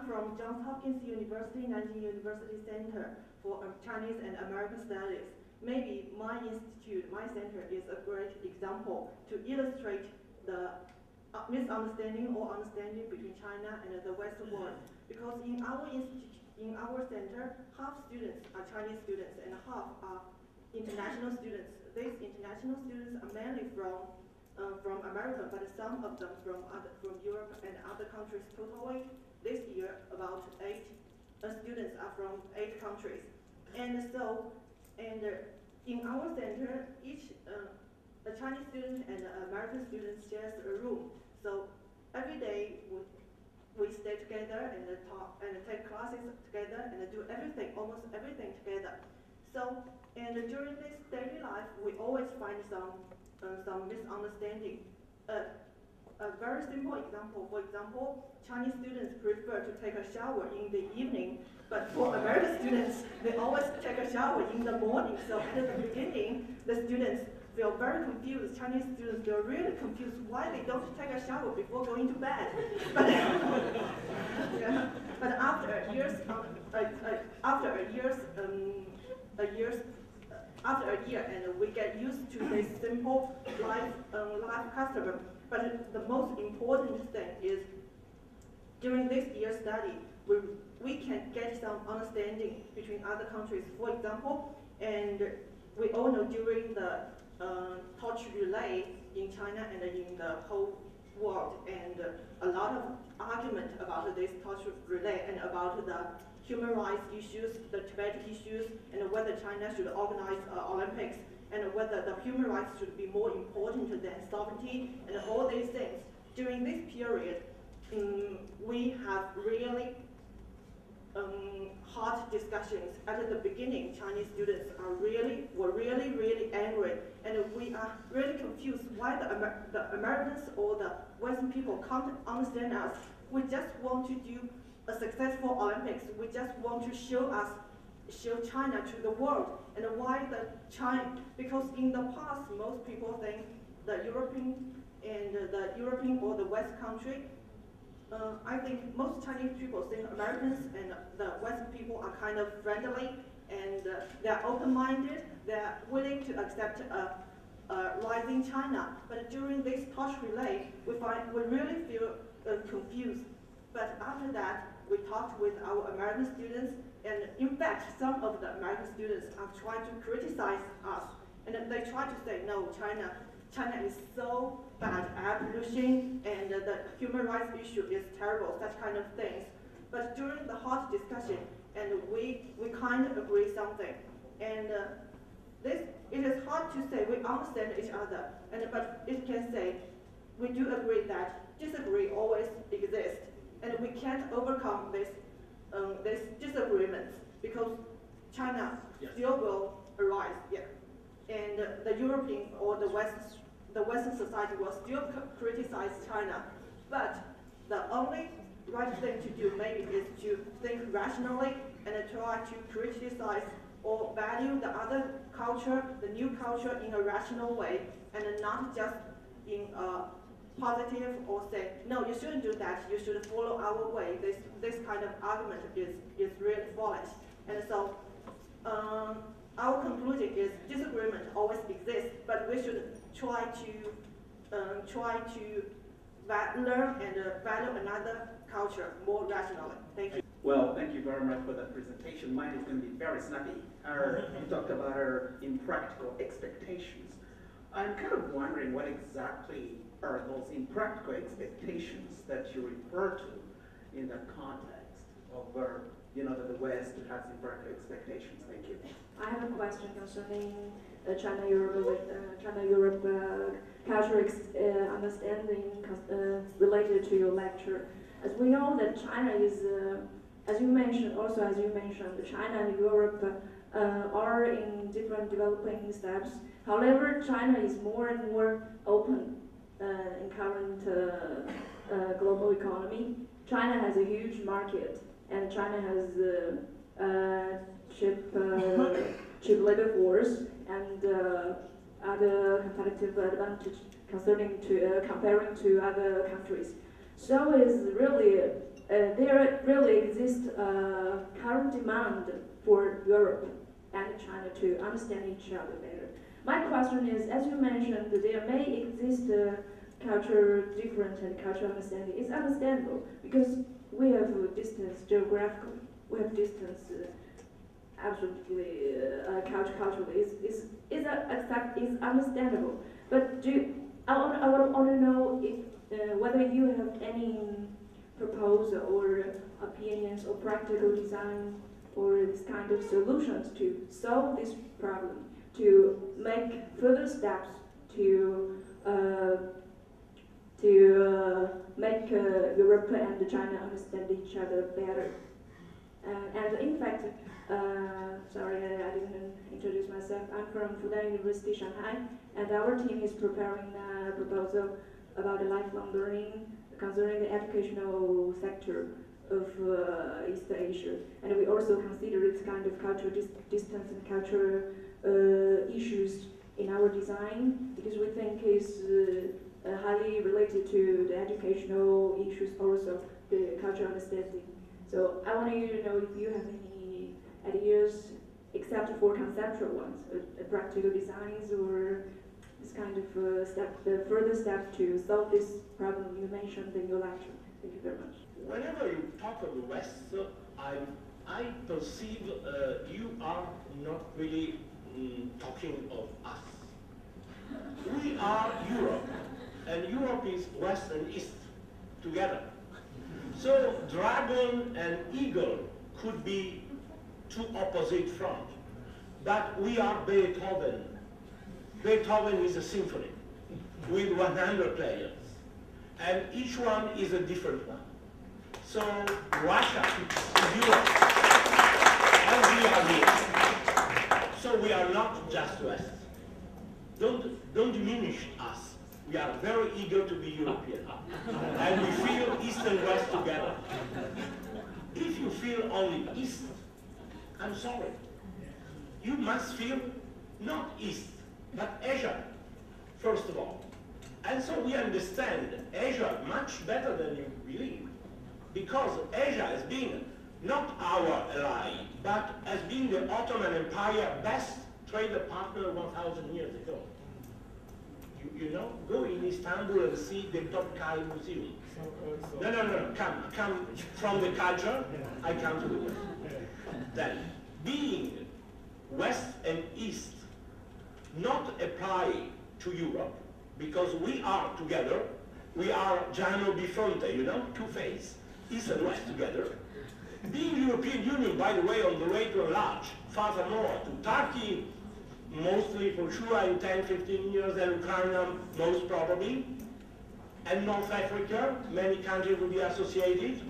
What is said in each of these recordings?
From Johns Hopkins University, Nanjing University Center for Chinese and American Studies. Maybe my institute, my center, is a great example to illustrate the misunderstanding or understanding between China and the Western world. Because in our institute, in our center, half students are Chinese students and half are international students. These international students are mainly from America, but some of them from Europe and other countries totally. This year, about 8 students are from 8 countries. And so, in our center, each a Chinese student and an American student shares a room. So every day we stay together and talk and take classes together and do everything, almost everything together. So, and during this daily life, we always find some misunderstanding. A very simple example, for example, Chinese students prefer to take a shower in the evening, but for American students, they always take a shower in the morning. So at the beginning, the students feel very confused. Chinese students feel really confused why they don't take a shower before going to bed. But, yeah, but after a year, and we get used to this simple life custom. But the most important thing is, during this year's study, we can get some understanding between other countries. For example, and we all know during the torch relay in China and in the whole world, and a lot of argument about this torch relay and about the human rights issues, the Tibet issues, and whether China should organize Olympics, and whether the human rights should be more important than sovereignty, and all these things. During this period, we have really hot discussions. At the beginning, Chinese students were really angry, and we are really confused why the Americans or the Western people can't understand us. We just want to do a successful Olympics. We just want to show China to the world. And why because in the past, most people think the European or the West country, I think most Chinese people think Americans and the Western people are kind of friendly, and they're open-minded, they're willing to accept a rising China. But during this torch relay, we really feel confused. But after that, we talked with our American students, and in fact, some of the American students are trying to criticize us, and they try to say, no, China is so bad at air pollution, and the human rights issue is terrible, such kind of things. But during the hot discussion, and we kind of agree something, and it is hard to say we understand each other, but it can say we do agree that disagree always exists, and we can't overcome this disagreements, because China still will arise, and the European or the Western society will still criticize China. But the only right thing to do maybe is to think rationally and try to criticize or value the other culture, the new culture, in a rational way, and not just in a positive or say, no, you shouldn't do that, you should follow our way. This kind of argument is really foolish. And so our conclusion is disagreement always exists, but we should try to learn and value another culture more rationally. Thank you. Well, thank you very much for that presentation. Mine is going to be very snappy. You talked about our impractical expectations. I'm kind of wondering what exactly are those impractical expectations that you refer to in the context of where, that the West has impractical expectations. Thank you. I have a question concerning China-Europe cultural understanding related to your lecture. As we know that China is, as you mentioned, China and Europe are in different developing steps. However, China is more and more open in current global economy. China has a huge market, and China has cheap labor force and other competitive advantage comparing to other countries. So is really they're really exists a current demand for Europe and China to understand each other better. My question is, as you mentioned, there may exist cultural difference and cultural understanding. It's understandable because we have distance geographically. We have distance absolutely culturally. It's understandable. But I want to know if whether you have any proposal or opinions or practical design or this kind of solutions to solve this problem, to make further steps to make Europe and China understand each other better. And in fact, sorry, I didn't introduce myself. I'm from Fudan University, Shanghai, and our team is preparing a proposal about lifelong learning concerning the educational sector of East Asia. And we also consider this kind of cultural distance and cultural issues in our design because we think it's highly related to the educational issues, also the cultural understanding. So I want you to know if you have any ideas, except for conceptual ones, practical designs or this kind of further steps to solve this problem you mentioned in your lecture. Thank you very much. Whenever you talk of the West, I perceive you are not really talking of us. We are Europe, and Europe is West and East together. So dragon and eagle could be two opposite fronts, but we are Beethoven. Beethoven is a symphony with 100 players, and each one is a different one. So Russia is Europe, and we are here. So we are not just West. Don't diminish us. We are very eager to be European, and we feel East and West together. If you feel only East, I'm sorry. You must feel not East, but Asia, first of all. And so we understand Asia much better than you believe, because Asia has been not our ally, but has been the Ottoman Empire best trade partner 1,000 years ago. You know, go in Istanbul and see the Topkapi Museum. No, come from the culture, I come to the West. Then, being West and East not apply to Europe, because we are together, we are Giano Bifronte, you know, two-faced, East and West together. Being European Union, by the way, on the way to enlarge furthermore to Turkey, mostly for sure in 10, 15 years, and Ukraine most probably, and North Africa, many countries will be associated.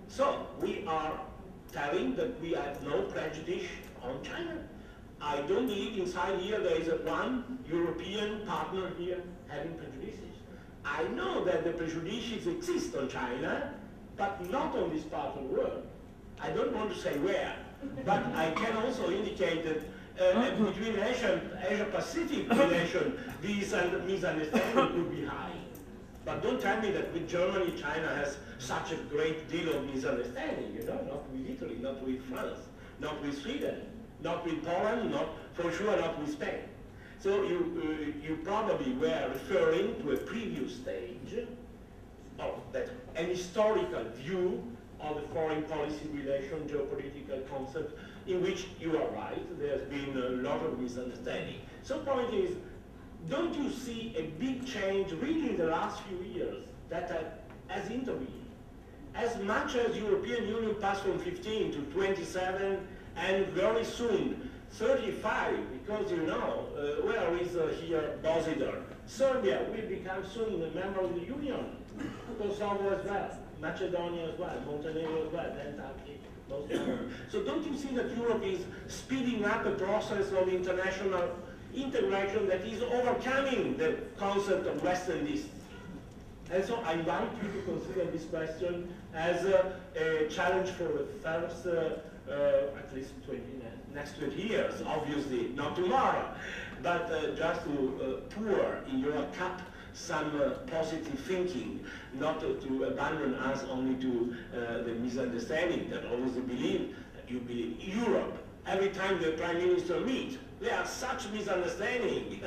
So we are telling that we have no prejudice on China. I don't believe inside here there is one European partner here having prejudices. I know that the prejudices exist on China, but not on this part of the world. I don't want to say where, but I can also indicate that between Asia-Pacific relation, these misunderstandings could be high. But don't tell me that with Germany, China has such a great deal of misunderstanding, you know, not with Italy, not with France, not with Sweden, not with Poland, for sure not with Spain. So you probably were referring to a previous stage of that, an historical view of the foreign policy relation, geopolitical concept, in which you are right, there's been a lot of misunderstanding. So point is, don't you see a big change really in the last few years that has intervened? As much as European Union passed from 15 to 27, and very soon 35, because you know, where is here Bosidar? Serbia will become soon a member of the Union, Kosovo as well, Macedonia as well, Montenegro as well, then Turkey. So don't you see that Europe is speeding up a process of international integration that is overcoming the concept of West and East? And so I invite you to consider this question as a challenge for the first, at least next 20 years, obviously, not tomorrow, but just to pour in your cup some positive thinking, not to abandon us only to the misunderstanding that always believe, you believe Europe. Every time the Prime Minister meets, there are such misunderstanding.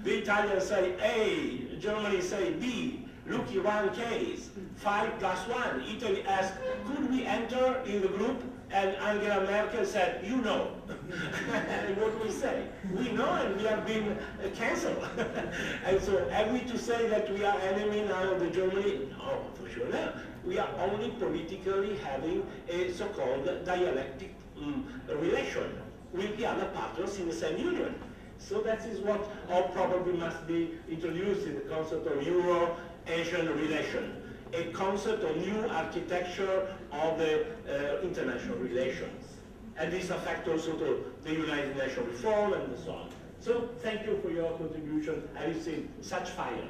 The Italians say A, Germany say B. Look, Iran case, 5+1. Italy asked, could we enter in the group? And Angela Merkel said, you know. And what we say? We know, and we have been cancelled. And so are we to say that we are enemy now of the Germany? No, for sure not. We are only politically having a so-called dialectic relation with the other partners in the same union. So that is what probably must be introduced in the concept of Euro-Asian relation, a concept of new architecture of the international relations. And this affects also to the United Nations reform and so on. So thank you for your contribution. I have seen such fire.